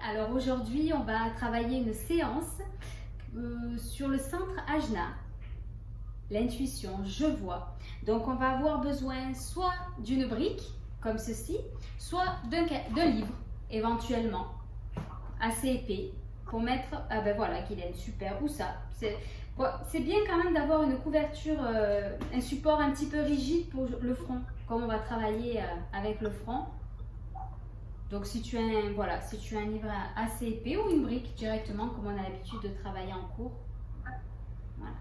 Alors aujourd'hui, on va travailler une séance sur le centre Ajna, l'intuition, je vois. Donc on va avoir besoin soit d'une brique, comme ceci, soit d'un livre, éventuellement, assez épais, pour mettre, ah ben voilà, Guylaine, super, où ça? C'est bien quand même d'avoir une couverture, un support un petit peu rigide pour le front, comme on va travailler avec le front. Donc si tu as un livre assez épais ou une brique directement comme on a l'habitude de travailler en cours. Voilà.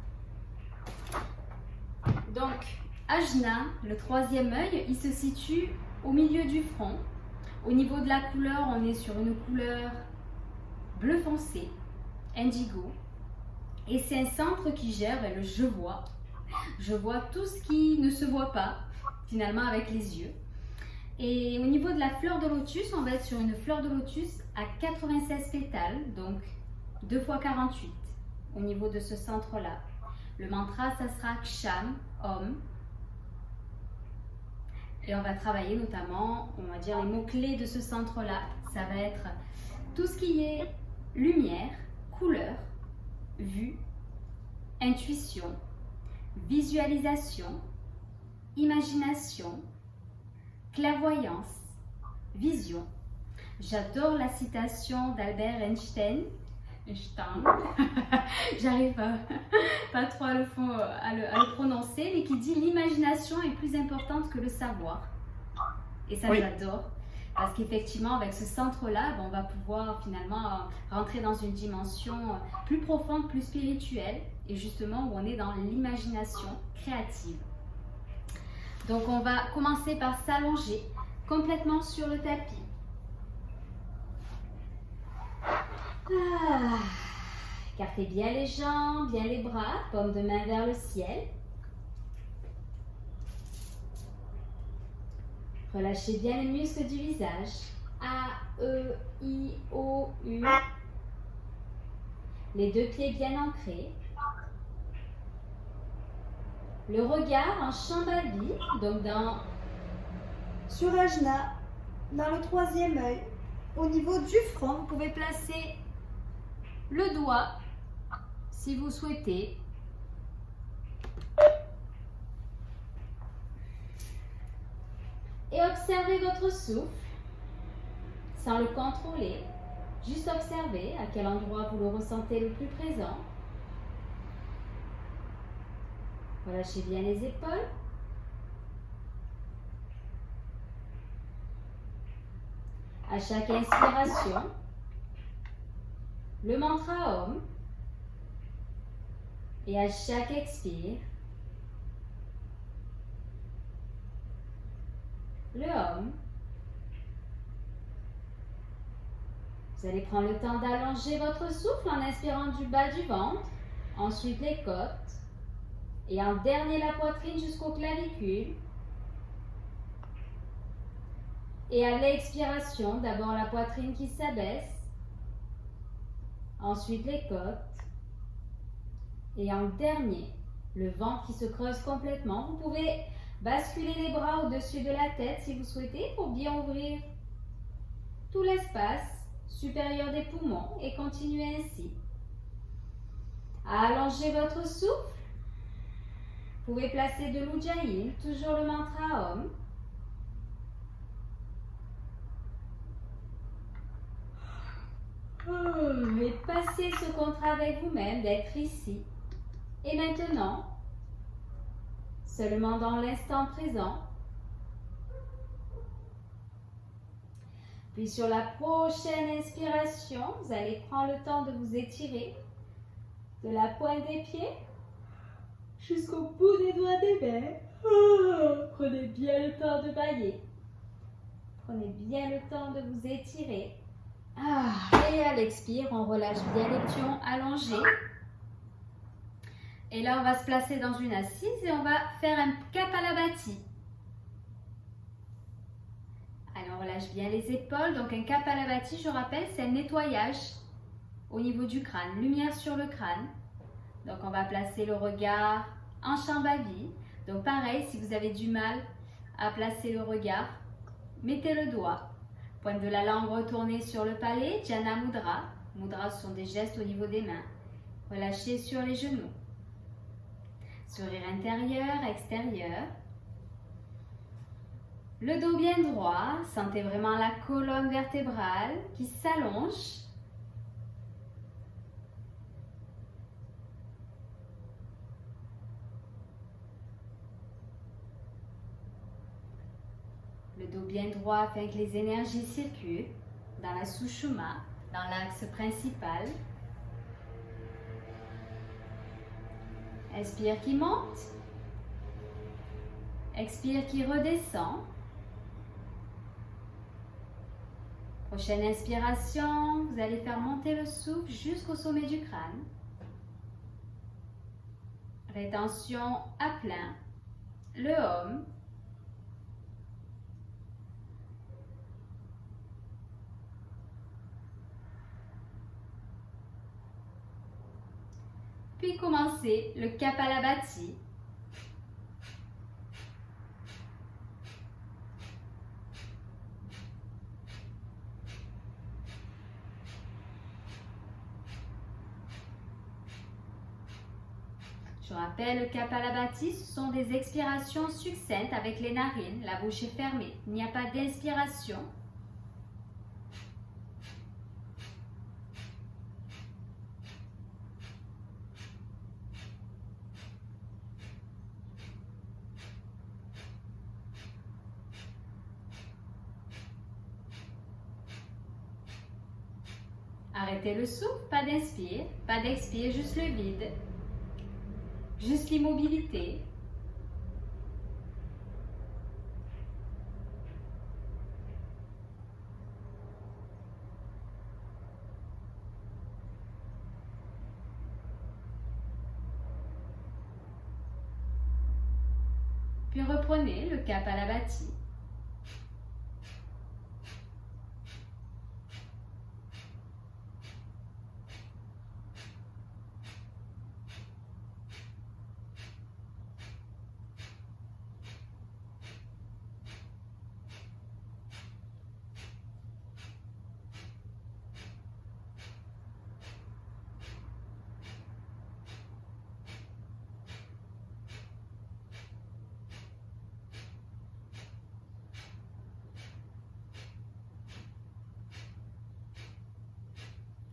Donc Ajna, le troisième œil, il se situe au milieu du front. Au niveau de la couleur, on est sur une couleur bleu foncé, indigo. Et c'est un centre qui gère le je vois. Je vois tout ce qui ne se voit pas finalement avec les yeux. Et au niveau de la fleur de lotus, on va être sur une fleur de lotus à 96 pétales, donc 2 x 48 au niveau de ce centre-là. Le mantra, ça sera Ksham, Om. Et on va travailler notamment, on va dire les mots-clés de ce centre-là. Ça va être tout ce qui est lumière, couleur, vue, intuition, visualisation, imagination, clairvoyance, vision. J'adore la citation d'Albert Einstein. J'arrive pas trop à le prononcer, mais qui dit l'imagination est plus importante que le savoir. Et ça, oui, j'adore. Parce qu'effectivement, avec ce centre-là, on va pouvoir finalement rentrer dans une dimension plus profonde, plus spirituelle, et justement où on est dans l'imagination créative. Donc on va commencer par s'allonger complètement sur le tapis. Écartez bien les jambes, bien les bras, paume de main vers le ciel. Relâchez bien les muscles du visage. A, E, I, O, U. Les deux pieds bien ancrés. Le regard en Shambhavi, donc sur Ajna, dans le troisième œil, au niveau du front, vous pouvez placer le doigt si vous souhaitez. Et observez votre souffle sans le contrôler. Juste observez à quel endroit vous le ressentez le plus présent. Relâchez bien les épaules. À chaque inspiration, le mantra Om. Et à chaque expire, le Om. Vous allez prendre le temps d'allonger votre souffle en inspirant du bas du ventre, ensuite les côtes, et en dernier la poitrine jusqu'aux clavicules. Et à l'expiration, d'abord la poitrine qui s'abaisse, ensuite les côtes, et en dernier, le ventre qui se creuse complètement. Vous pouvez basculer les bras au-dessus de la tête si vous souhaitez pour bien ouvrir tout l'espace supérieur des poumons et continuer ainsi. À allonger votre souffle, vous pouvez placer de l'Ujjayi, toujours le mantra Om. Et passez ce contrat avec vous-même d'être ici et maintenant, seulement dans l'instant présent. Puis sur la prochaine inspiration, vous allez prendre le temps de vous étirer de la pointe des pieds jusqu'au bout des doigts des mains. Prenez bien le temps de bailler. Prenez bien le temps de vous étirer. Et à l'expire, on relâche bien les pieds allongés. Et là, on va se placer dans une assise et on va faire un Kapalabhati. Alors, on relâche bien les épaules. Donc, un Kapalabhati, je rappelle, c'est un nettoyage au niveau du crâne, lumière sur le crâne. Donc, on va placer le regard en Shambhavi. Donc, pareil, si vous avez du mal à placer le regard, mettez le doigt Pointe de la langue retournée sur le palais, Jana Mudra. Mudra sont des gestes au niveau des mains. Relâchez sur les genoux. Sourire intérieur, extérieur. Le dos bien droit. Sentez vraiment la colonne vertébrale qui s'allonge. Le dos bien droit afin que les énergies circulent dans la Sushumna, dans l'axe principal. Inspire qui monte. Expire qui redescend. Prochaine inspiration, vous allez faire monter le souffle jusqu'au sommet du crâne. Rétention à plein. Le Om. Puis commencez le Kapalabhati. Je rappelle, le Kapalabhati, ce sont des expirations succinctes avec les narines, la bouche est fermée. Il n'y a pas d'inspiration. Arrêtez le souffle, pas d'inspire, pas d'expire, juste le vide. Juste l'immobilité. Puis reprenez le Kapalabhati.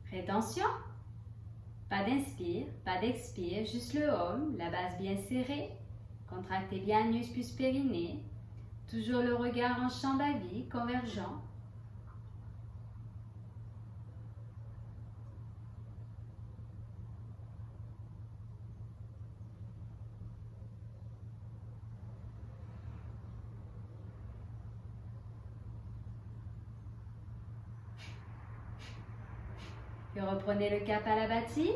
Rétention. Pas d'inspire, pas d'expire, juste le Om, la base bien serrée. Contractez bien l'anus plus périnée. Toujours le regard en Shambhavi, convergent. Puis reprenez le Kapalabhati.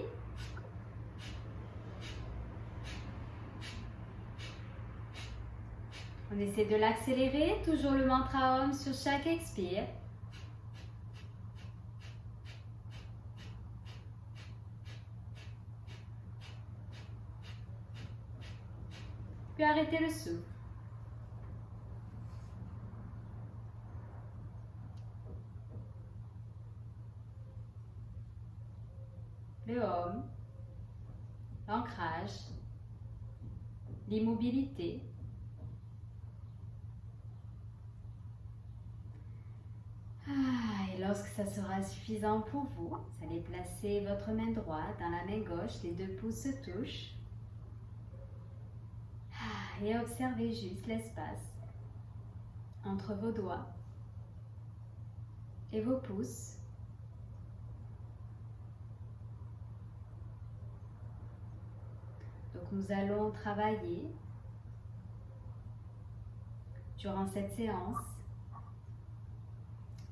On essaie de l'accélérer, toujours le mantra Om sur chaque expire. Puis arrêtez le souffle. Le Om, l'ancrage, l'immobilité. Et lorsque ça sera suffisant pour vous, vous allez placer votre main droite dans la main gauche, les deux pouces se touchent. Et observez juste l'espace entre vos doigts et vos pouces. Donc nous allons travailler durant cette séance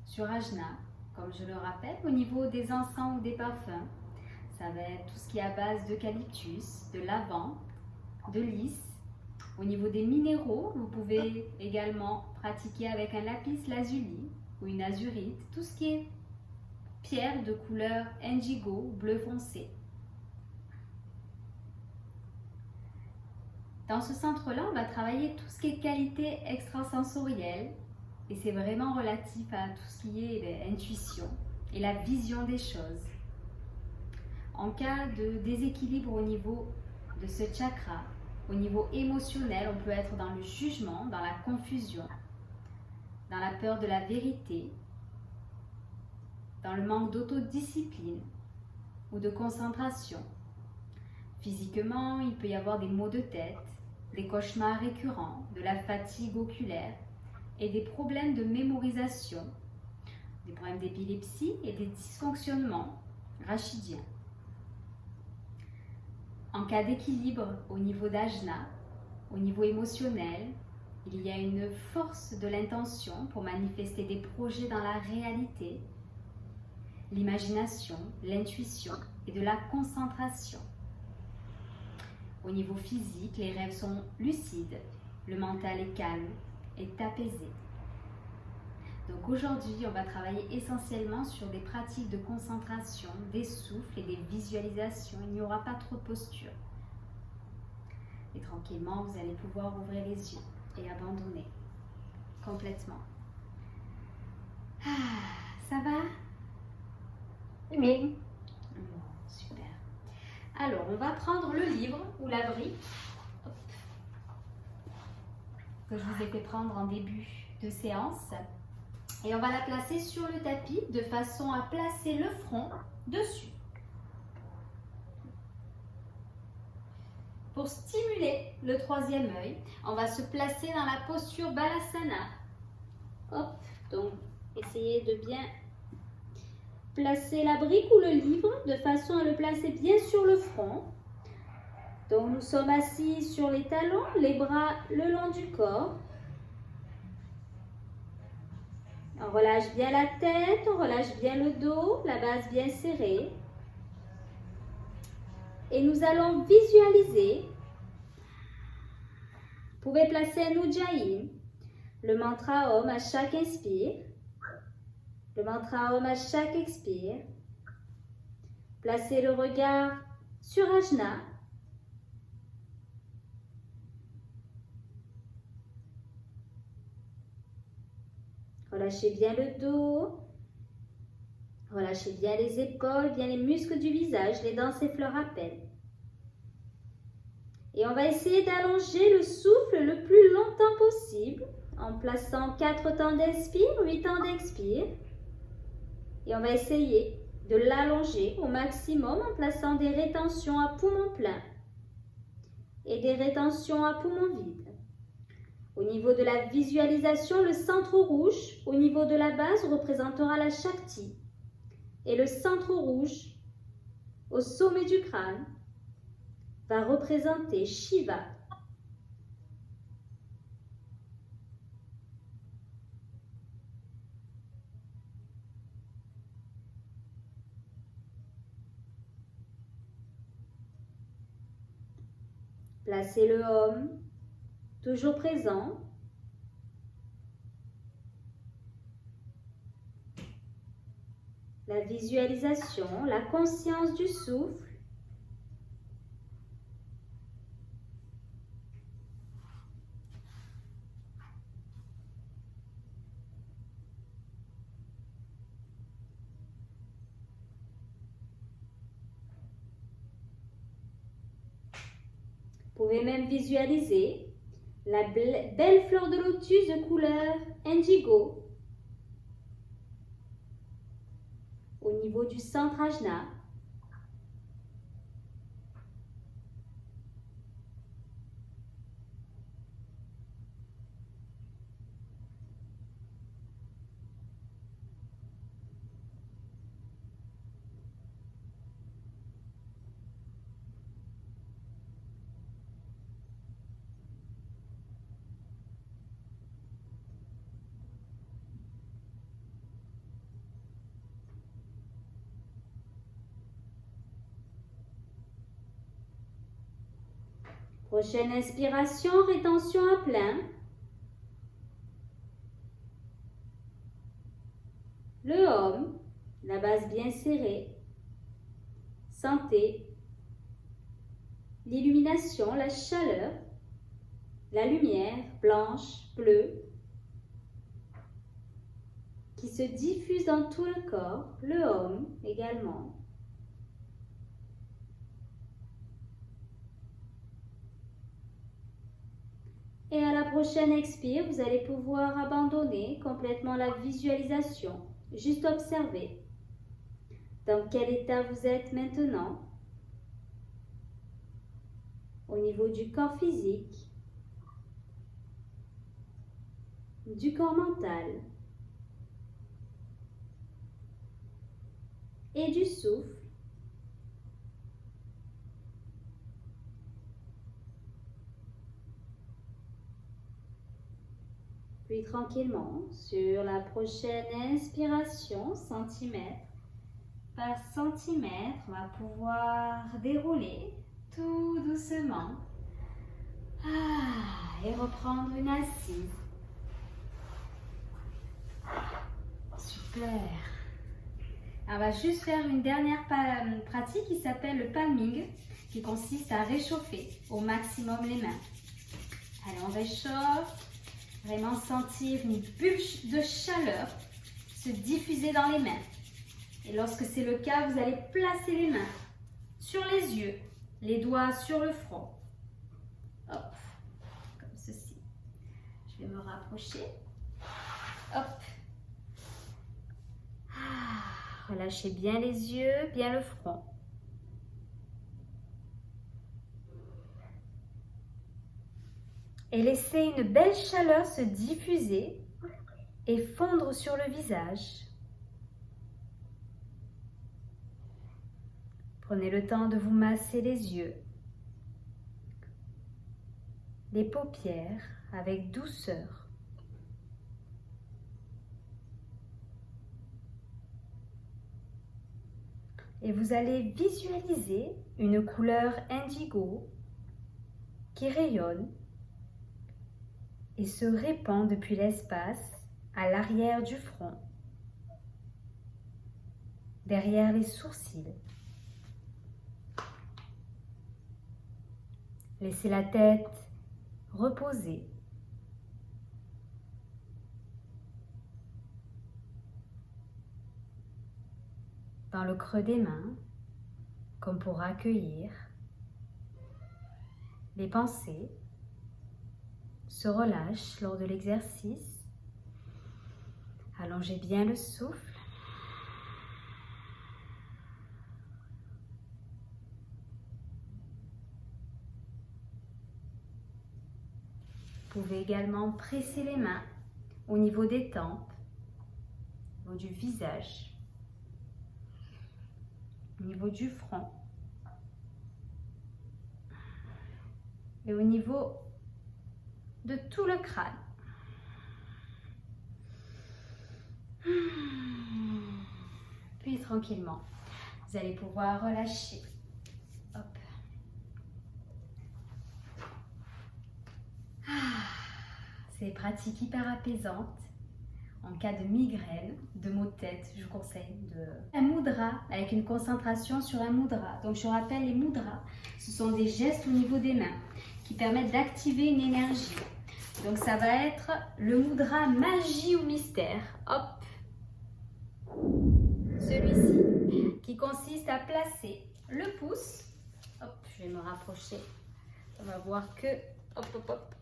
sur Ajna, comme je le rappelle, au niveau des encens ou des parfums. Ça va être tout ce qui est à base d'eucalyptus, de lavande, de lys. Au niveau des minéraux, vous pouvez également pratiquer avec un lapis lazuli ou une azurite, tout ce qui est pierre de couleur indigo ou bleu foncé. Dans ce centre-là, on va travailler tout ce qui est qualité extrasensorielle, Et c'est vraiment relatif à tout ce qui est intuition et la vision des choses. En cas de déséquilibre au niveau de ce chakra, au niveau émotionnel, on peut être dans le jugement, dans la confusion, dans la peur de la vérité, dans le manque d'autodiscipline ou de concentration. Physiquement, il peut y avoir des maux de tête, des cauchemars récurrents, de la fatigue oculaire et des problèmes de mémorisation, des problèmes d'épilepsie et des dysfonctionnements rachidiens. En cas d'équilibre au niveau d'ajna, au niveau émotionnel, il y a une force de l'intention pour manifester des projets dans la réalité, l'imagination, l'intuition et de la concentration. Au niveau physique, les rêves sont lucides, le mental est calme, est apaisé. Donc aujourd'hui, on va travailler essentiellement sur des pratiques de concentration, des souffles et des visualisations. Il n'y aura pas trop de posture. Et tranquillement, vous allez pouvoir ouvrir les yeux et abandonner complètement. Ah, ça va? Oui. Bon, super. Alors, on va prendre le livre ou la brique que je vous ai fait prendre en début de séance. Et on va la placer sur le tapis de façon à placer le front dessus. Pour stimuler le troisième œil, on va se placer dans la posture Balasana. Hop, donc essayez de bien placer la brique ou le livre de façon à le placer bien sur le front. Donc nous sommes assis sur les talons, les bras le long du corps. On relâche bien la tête, on relâche bien le dos, la base bien serrée. Et nous allons visualiser. Vous pouvez placer un Ujjayi, le mantra Om à chaque inspire, le mantra Om à chaque expire. Placez le regard sur Ajna. Relâchez bien le dos, relâchez bien les épaules, bien les muscles du visage, les dents s'effleurent à peine. Et on va essayer d'allonger le souffle le plus longtemps possible en plaçant 4 temps d'inspire, 8 temps d'expire. Et on va essayer de l'allonger au maximum en plaçant des rétentions à poumon plein et des rétentions à poumon vide. Au niveau de la visualisation, le centre rouge, au niveau de la base, représentera la Shakti. Et le centre rouge, au sommet du crâne, va représenter Shiva. Placez le Om, toujours présent. La visualisation, la conscience du souffle. Vous pouvez même visualiser la belle fleur de lotus de couleur indigo au niveau du centre Ajna. Prochaine inspiration, rétention à plein. Le Om, la base bien serrée. Sentez l'illumination, la chaleur, la lumière blanche, bleue. qui se diffuse dans tout le corps, le Om également. Et à la prochaine expire, vous allez pouvoir abandonner complètement la visualisation, juste observer dans quel état vous êtes maintenant, au niveau du corps physique, du corps mental et du souffle. Puis tranquillement, sur la prochaine inspiration, centimètre par centimètre, on va pouvoir dérouler tout doucement et reprendre une assise. Super. On va juste faire une dernière pratique qui s'appelle le palming, qui consiste à réchauffer au maximum les mains. Allez, on réchauffe. Vraiment sentir une bulle de chaleur se diffuser dans les mains. Et lorsque c'est le cas, vous allez placer les mains sur les yeux, les doigts sur le front. Hop, comme ceci. Je vais me rapprocher. Hop. Relâchez bien les yeux, bien le front. Et laissez une belle chaleur se diffuser et fondre sur le visage. Prenez le temps de vous masser les yeux, les paupières avec douceur. Et vous allez visualiser une couleur indigo qui rayonne et se répand depuis l'espace à l'arrière du front, derrière les sourcils. Laissez la tête reposer. Dans le creux des mains, comme pour accueillir les pensées, se relâchent lors de l'exercice. Allongez bien le souffle. Vous pouvez également presser les mains au niveau des tempes, au niveau du visage, au niveau du front et au niveau de tout le crâne. Puis tranquillement, vous allez pouvoir relâcher. Hop. C'est des pratiques hyper apaisantes. En cas de migraine, de maux de tête, je vous conseille un mudra avec une concentration sur un mudra. Donc je rappelle, les mudras, ce sont des gestes au niveau des mains qui permettent d'activer une énergie. Donc ça va être le mudra magie ou mystère. Hop, celui-ci qui consiste à placer le pouce. Hop, je vais me rapprocher. On va voir que hop, hop, hop,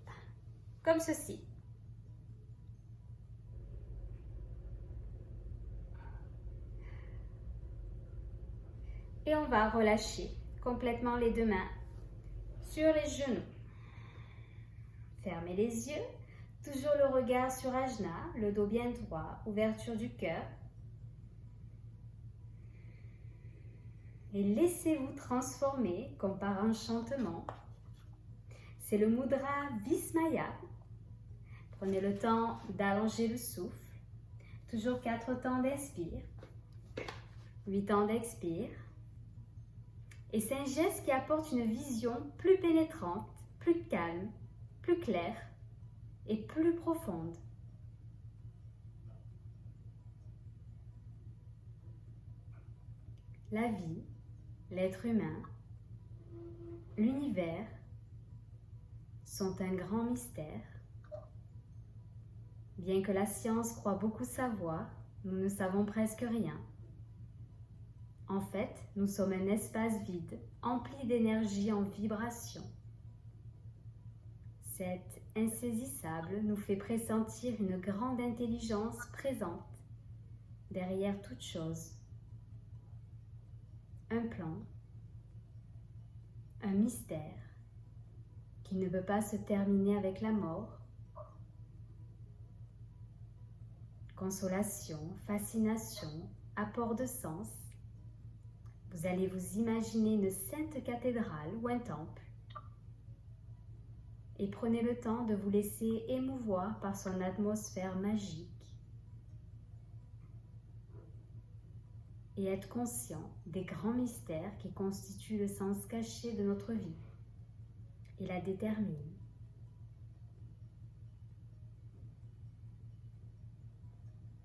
comme ceci. Et on va relâcher complètement les deux mains sur les genoux. Fermez les yeux, toujours le regard sur Ajna, le dos bien droit, ouverture du cœur. Et laissez-vous transformer comme par enchantement. C'est le mudra Vismaya. Prenez le temps d'allonger le souffle. Toujours 4 temps d'inspire, 8 temps d'expire. Et c'est un geste qui apporte une vision plus pénétrante, plus calme, plus claire et plus profonde. La vie, l'être humain, l'univers sont un grand mystère. Bien que la science croit beaucoup savoir, nous ne savons presque rien. En fait, nous sommes un espace vide, empli d'énergie en vibration. Cet insaisissable nous fait pressentir une grande intelligence présente derrière toute chose. Un plan, un mystère qui ne peut pas se terminer avec la mort. Consolation, fascination, apport de sens. Vous allez vous imaginer une sainte cathédrale ou un temple et prenez le temps de vous laisser émouvoir par son atmosphère magique et être conscient des grands mystères qui constituent le sens caché de notre vie et la déterminent.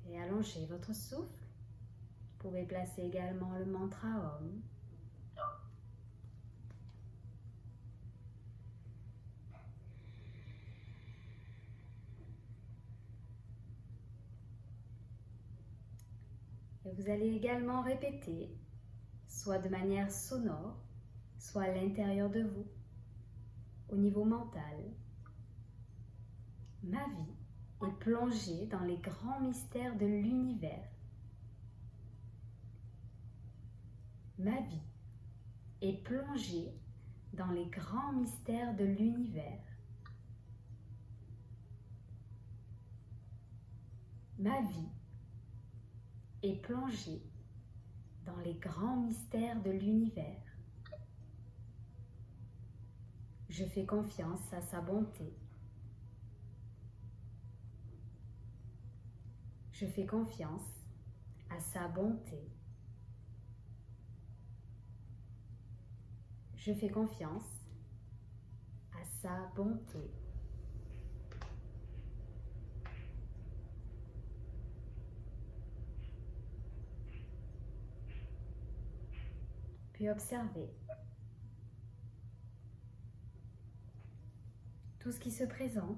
Et allongez votre souffle. Vous pouvez placer également le mantra Om. Et vous allez également répéter, soit de manière sonore, soit à l'intérieur de vous, au niveau mental. Ma vie est plongée dans les grands mystères de l'univers. Ma vie est plongée dans les grands mystères de l'univers. Ma vie est plongée dans les grands mystères de l'univers. Je fais confiance à sa bonté. Je fais confiance à sa bonté. Je fais confiance à sa bonté. Puis observez tout ce qui se présente.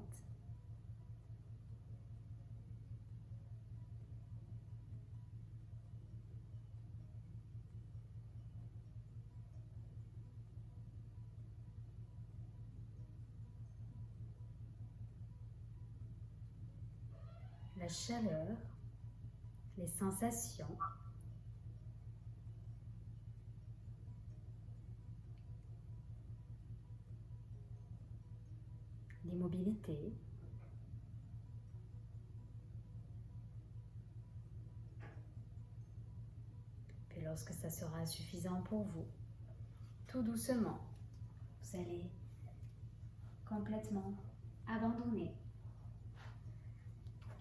La chaleur, les sensations, l'immobilité, puis lorsque ça sera suffisant pour vous, tout doucement, vous allez complètement abandonner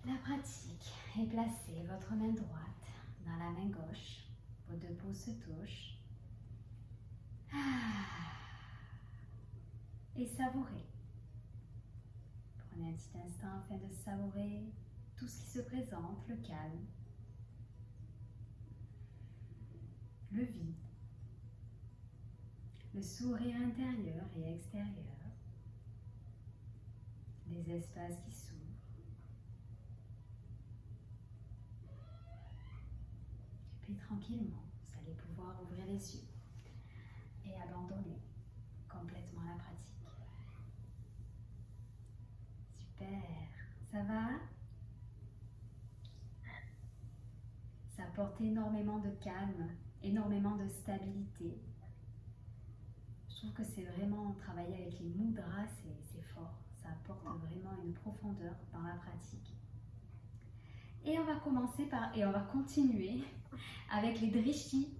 la pratique et placer votre main droite dans la main gauche. Vos deux pouces se touchent. Et savourez. Prenez un petit instant afin de savourer tout ce qui se présente, le calme, le vide, le sourire intérieur et extérieur, les espaces qui s'ouvrent. Puis tranquillement, vous allez pouvoir ouvrir les yeux et abandonner complètement la pratique. Super, ça va? Ça apporte énormément de calme, énormément de stabilité. Je trouve que c'est vraiment travailler avec les mudras, c'est fort. Ça apporte vraiment une profondeur dans la pratique. Et on va continuer avec les drishti,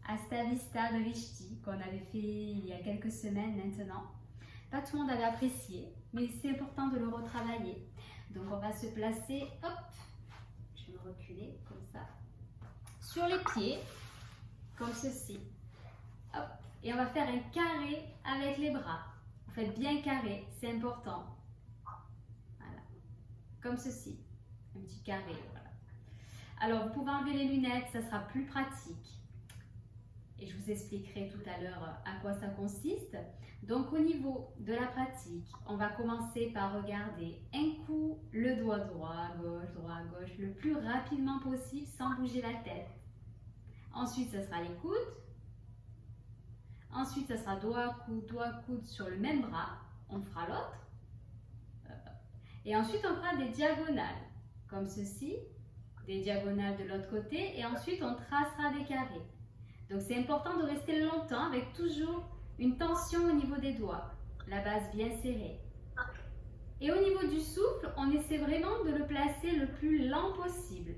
Astavista Drishti, qu'on avait fait il y a quelques semaines maintenant. Pas tout le monde avait apprécié, mais c'est important de le retravailler. Donc on va se placer, hop, je vais me reculer comme ça, sur les pieds, comme ceci. Hop, et on va faire un carré avec les bras. Vous faites bien carré, c'est important. Voilà, comme ceci. Un petit carré, voilà. Alors, vous pouvez enlever les lunettes, ça sera plus pratique. et je vous expliquerai tout à l'heure à quoi ça consiste. Donc au niveau de la pratique, on va commencer par regarder un coup le doigt droit à gauche, le plus rapidement possible sans bouger la tête. Ensuite, ce sera les coudes. Ensuite, ce sera doigt, coude sur le même bras. On fera l'autre. Et ensuite, on fera des diagonales, comme ceci, des diagonales de l'autre côté, et ensuite, on tracera des carrés. Donc, c'est important de rester longtemps avec toujours une tension au niveau des doigts, la base bien serrée. Et au niveau du souffle, on essaie vraiment de le placer le plus lent possible.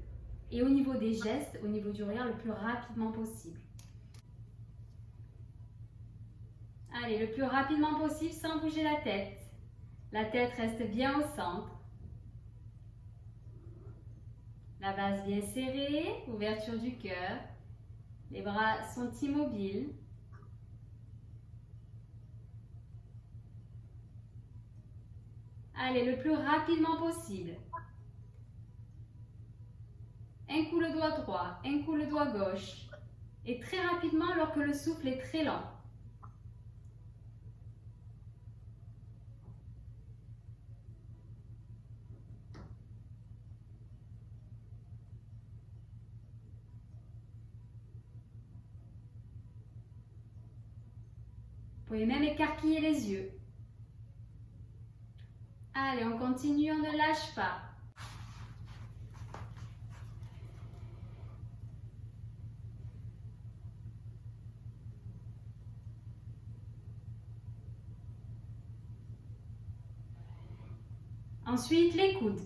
Et au niveau des gestes, au niveau du regard, le plus rapidement possible. Allez, le plus rapidement possible sans bouger la tête. La tête reste bien au centre. La base bien serrée, ouverture du cœur. Les bras sont immobiles. Allez, le plus rapidement possible. Un coup le doigt droit, un coup le doigt gauche. Et très rapidement alors que le souffle est très lent. Vous pouvez même écarquiller les yeux. Allez, on continue, on ne lâche pas. Ensuite, les coudes.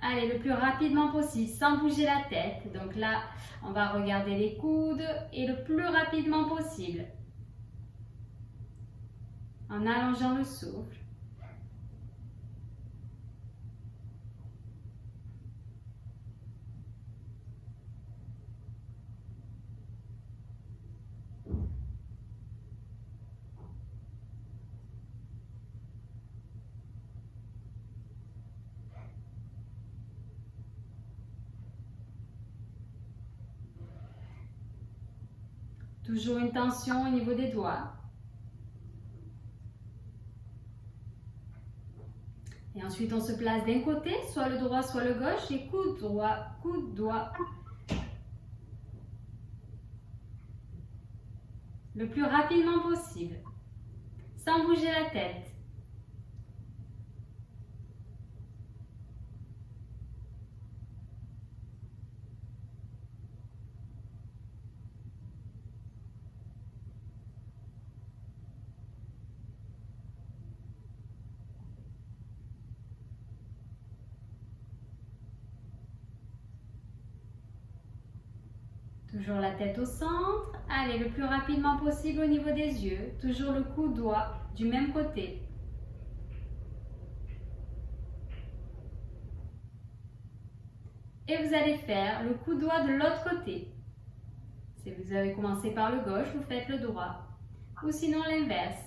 Allez, le plus rapidement possible, sans bouger la tête. Donc là, on va regarder les coudes et le plus rapidement possible. En allongeant le souffle. Toujours une tension au niveau des doigts. Et ensuite, on se place d'un côté, soit le droit, soit le gauche, et coude droit, coude droit. Le plus rapidement possible, sans bouger la tête. Toujours la tête au centre. Allez, le plus rapidement possible au niveau des yeux. Toujours le coude-doigt du même côté. Et vous allez faire le coude-doigt de l'autre côté. Si vous avez commencé par le gauche, vous faites le droit. Ou sinon l'inverse.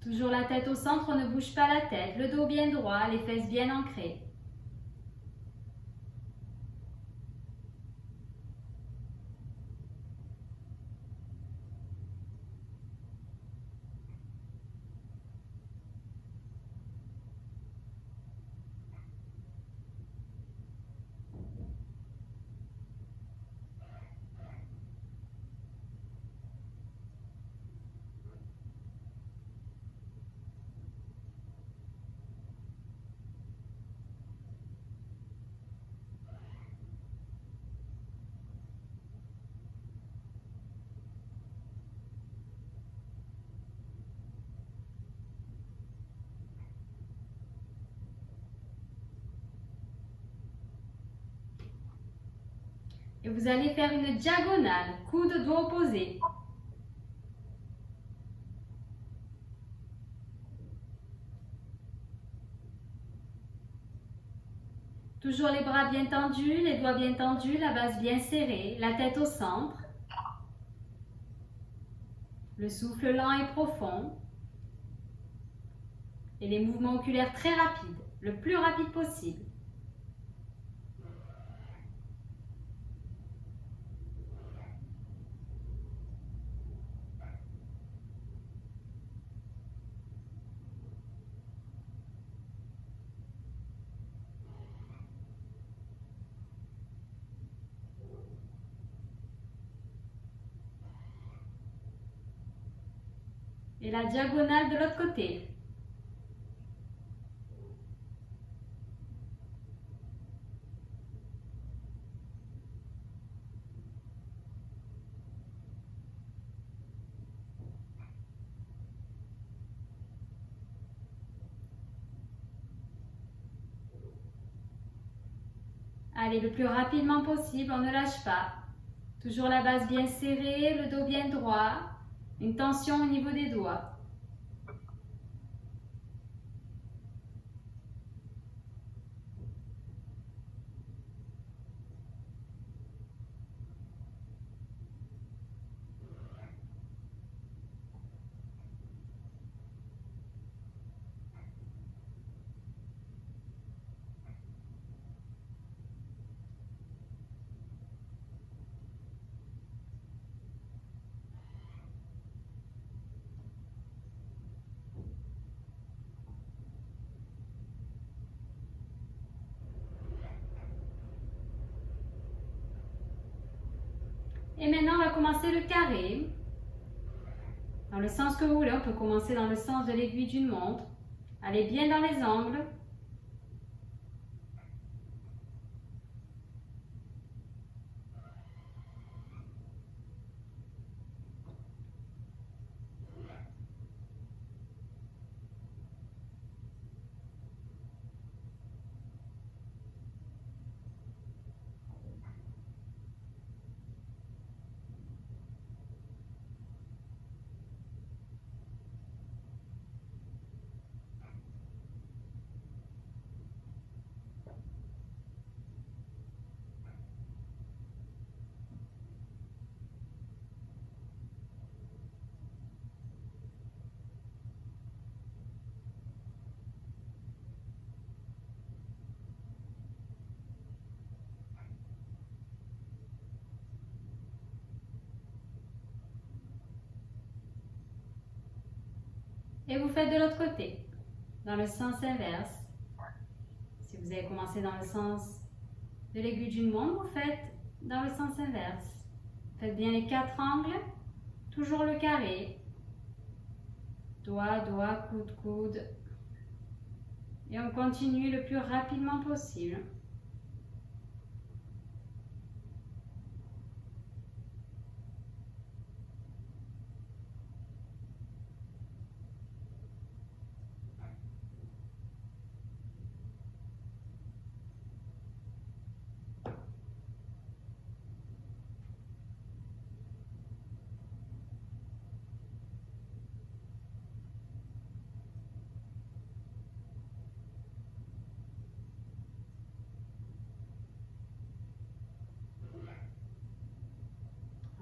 Toujours la tête au centre, on ne bouge pas la tête. Le dos bien droit, les fesses bien ancrées. Et vous allez faire une diagonale, coude doigt opposé. Toujours les bras bien tendus, les doigts bien tendus, la base bien serrée, la tête au centre. Le souffle lent et profond. Et les mouvements oculaires très rapides, le plus rapide possible. Et la diagonale de l'autre côté. Allez, le plus rapidement possible, on ne lâche pas. Toujours la base bien serrée, le dos bien droit. Une tension au niveau des doigts. Et maintenant, on va commencer le carré. Dans le sens que vous voulez, on peut commencer dans le sens de l'aiguille d'une montre. Allez bien dans les angles. Et vous faites de l'autre côté, dans le sens inverse. Si vous avez commencé dans le sens de l'aiguille d'une montre, vous faites dans le sens inverse. Faites bien les 4 angles, toujours le carré. Doigt, doigt, coude, coude. Et on continue le plus rapidement possible.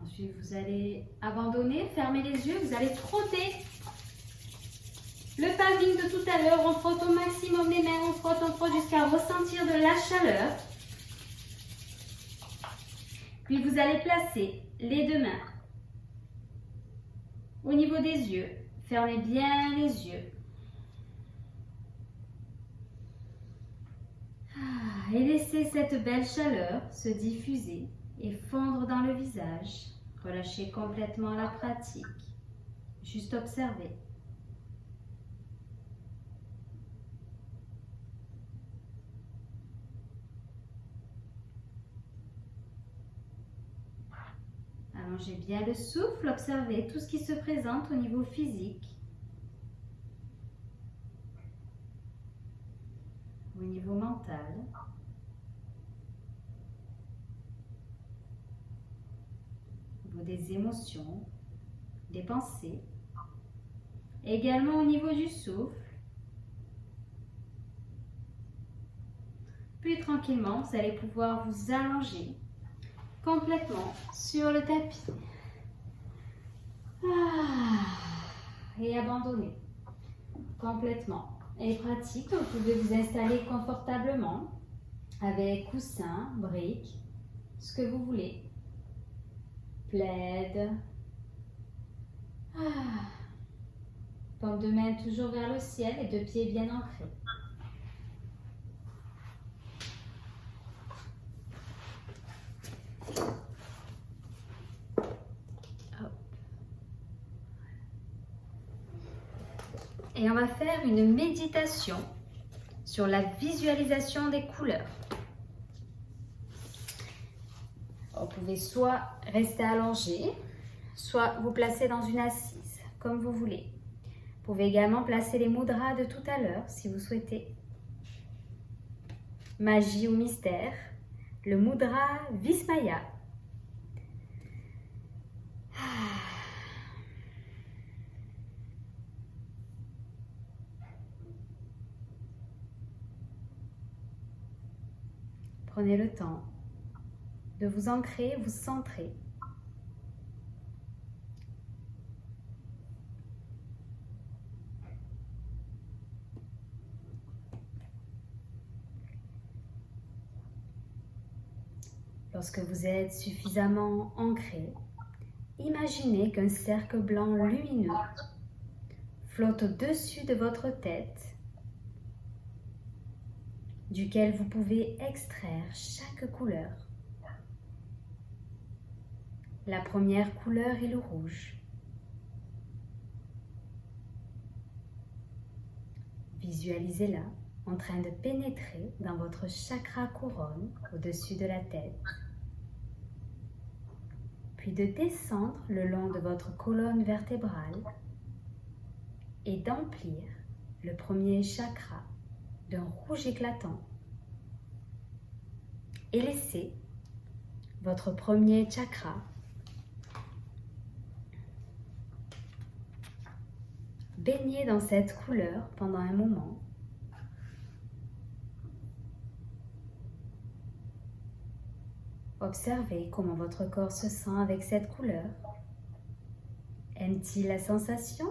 Ensuite, vous allez abandonner, fermer les yeux, vous allez frotter le paving de tout à l'heure. On frotte au maximum les mains, on frotte jusqu'à ressentir de la chaleur. Puis vous allez placer les deux mains au niveau des yeux. Fermez bien les yeux. Et laissez cette belle chaleur se diffuser et fondre dans le visage. Relâchez complètement la pratique. Juste observez. Allongez bien le souffle, observez tout ce qui se présente au niveau physique, au niveau mental. Des émotions, des pensées, également au niveau du souffle. Puis tranquillement, vous allez pouvoir vous allonger complètement sur le tapis. Et abandonner complètement. est pratique, donc vous pouvez vous installer confortablement avec coussin, briques, ce que vous voulez. Plaid. Paume de main toujours vers le ciel et deux pieds bien ancrés. Et on va faire une méditation sur la visualisation des couleurs. Vous pouvez soit rester allongé, soit vous placer dans une assise, comme vous voulez. Vous pouvez également placer les mudras de tout à l'heure, si vous souhaitez. Magie ou mystère, le mudra Vismaya. Prenez le temps de vous ancrer, vous centrer. Lorsque vous êtes suffisamment ancré, imaginez qu'un cercle blanc lumineux flotte au-dessus de votre tête, duquel vous pouvez extraire chaque couleur. La première couleur est le rouge. Visualisez-la en train de pénétrer dans votre chakra couronne au-dessus de la tête, puis de descendre le long de votre colonne vertébrale et d'emplir le premier chakra d'un rouge éclatant. Et laissez votre premier chakra baigner dans cette couleur pendant un moment. Observez comment votre corps se sent avec cette couleur. Aime-t-il la sensation?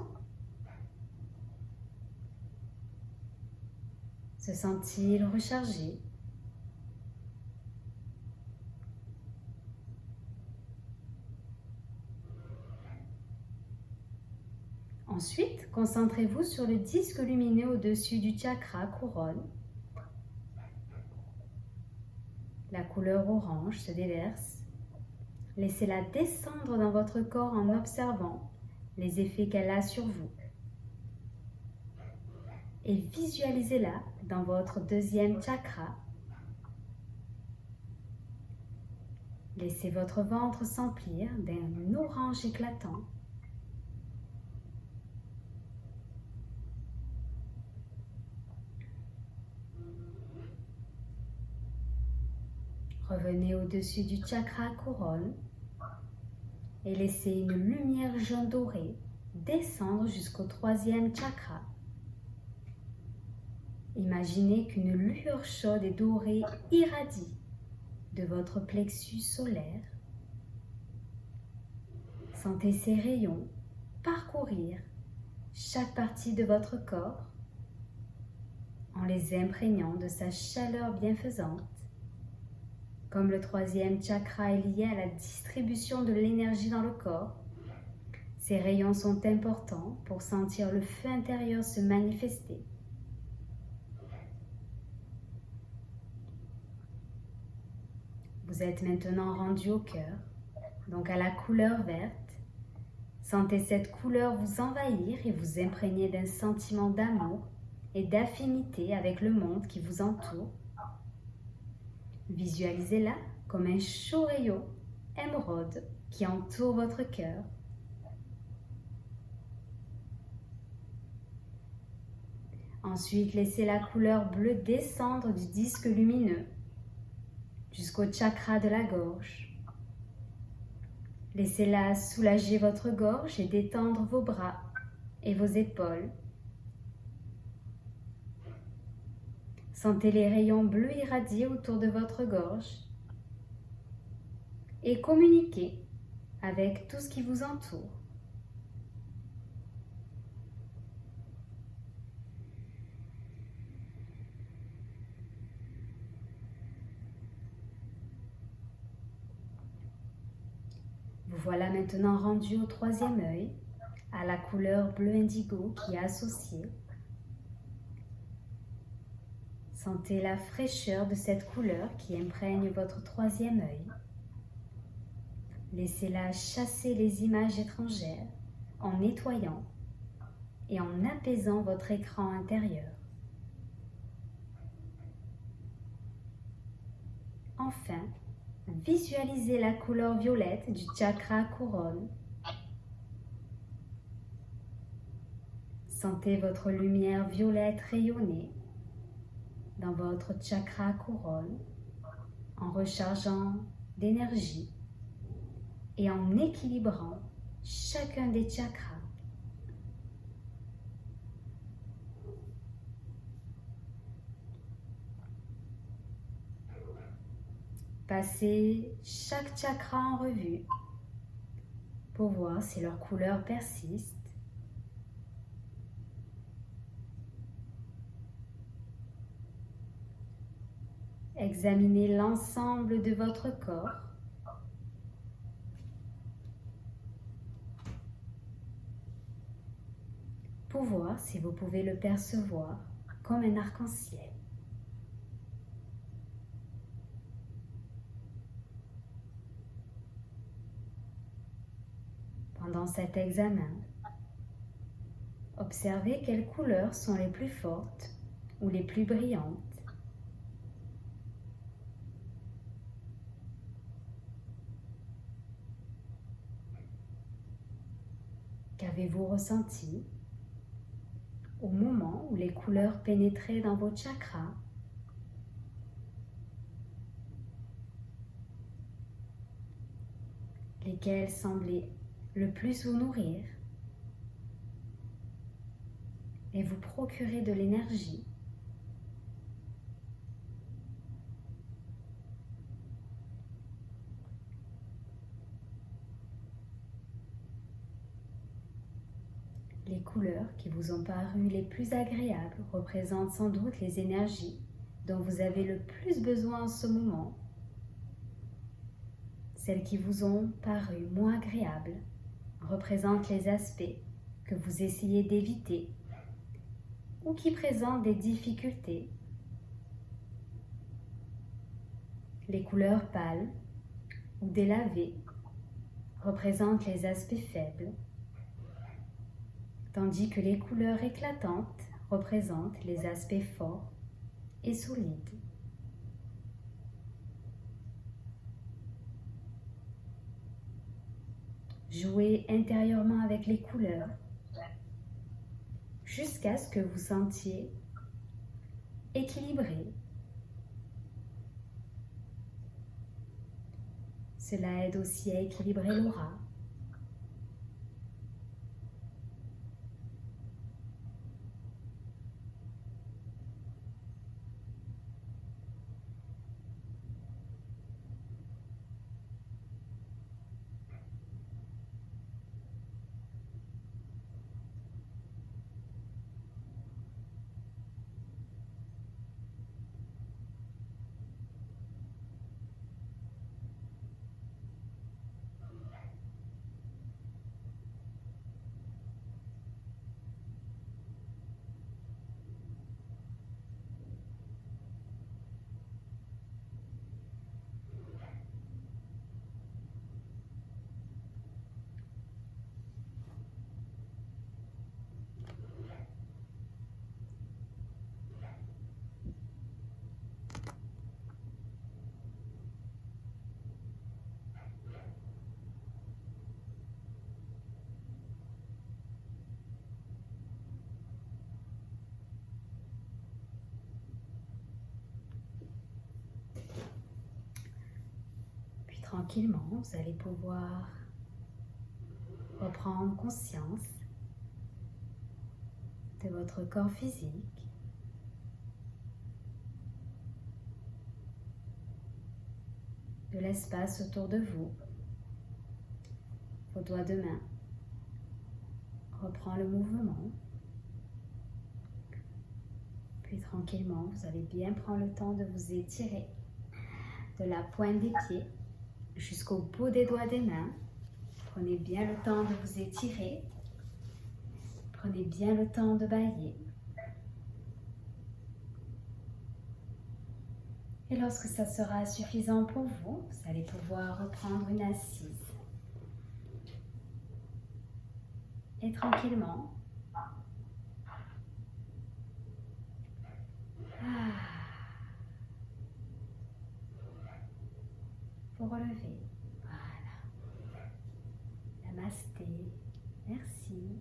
Se sent-il rechargé? Ensuite, concentrez-vous sur le disque lumineux au-dessus du chakra couronne. La couleur orange se déverse. Laissez-la descendre dans votre corps en observant les effets qu'elle a sur vous. Et visualisez-la dans votre deuxième chakra. Laissez votre ventre s'emplir d'un orange éclatant. Revenez au-dessus du chakra couronne et laissez une lumière jaune dorée descendre jusqu'au troisième chakra. Imaginez qu'une lueur chaude et dorée irradie de votre plexus solaire. Sentez ces rayons parcourir chaque partie de votre corps en les imprégnant de sa chaleur bienfaisante. Comme le troisième chakra est lié à la distribution de l'énergie dans le corps, ces rayons sont importants pour sentir le feu intérieur se manifester. Vous êtes maintenant rendu au cœur, donc à la couleur verte. Sentez cette couleur vous envahir et vous imprégner d'un sentiment d'amour et d'affinité avec le monde qui vous entoure. Visualisez-la comme un chaud rayon émeraude qui entoure votre cœur. Ensuite, laissez la couleur bleue descendre du disque lumineux jusqu'au chakra de la gorge. Laissez-la soulager votre gorge et détendre vos bras et vos épaules. Sentez les rayons bleus irradier autour de votre gorge et communiquez avec tout ce qui vous entoure. Vous voilà maintenant rendu au troisième œil, à la couleur bleu indigo qui est associée. Sentez la fraîcheur de cette couleur qui imprègne votre troisième œil. Laissez-la chasser les images étrangères en nettoyant et en apaisant votre écran intérieur. Enfin, visualisez la couleur violette du chakra couronne. Sentez votre lumière violette rayonner dans votre chakra couronne en rechargeant d'énergie et en équilibrant chacun des chakras. Passez chaque chakra en revue pour voir si leur couleur persiste. Examinez l'ensemble de votre corps. Pour voir si vous pouvez le percevoir comme un arc-en-ciel. Pendant cet examen, observez quelles couleurs sont les plus fortes ou les plus brillantes. Qu'avez-vous ressenti au moment où les couleurs pénétraient dans vos chakras? Lesquels semblaient le plus vous nourrir et vous procurer de l'énergie? Les couleurs qui vous ont paru les plus agréables représentent sans doute les énergies dont vous avez le plus besoin en ce moment. Celles qui vous ont paru moins agréables représentent les aspects que vous essayez d'éviter ou qui présentent des difficultés. Les couleurs pâles ou délavées représentent les aspects faibles, tandis que les couleurs éclatantes représentent les aspects forts et solides. Jouez intérieurement avec les couleurs jusqu'à ce que vous sentiez équilibré. Cela aide aussi à équilibrer l'aura. Tranquillement, vous allez pouvoir reprendre conscience de votre corps physique, de l'espace autour de vous. Vos doigts de main reprend le mouvement. Puis tranquillement, vous allez bien prendre le temps de vous étirer de la pointe des pieds jusqu'au bout des doigts des mains. Prenez bien le temps de vous étirer. Prenez bien le temps de bailler. Et lorsque ça sera suffisant pour vous, vous allez pouvoir reprendre une assise. Et tranquillement, vous relevez. Voilà. Namasté. Merci.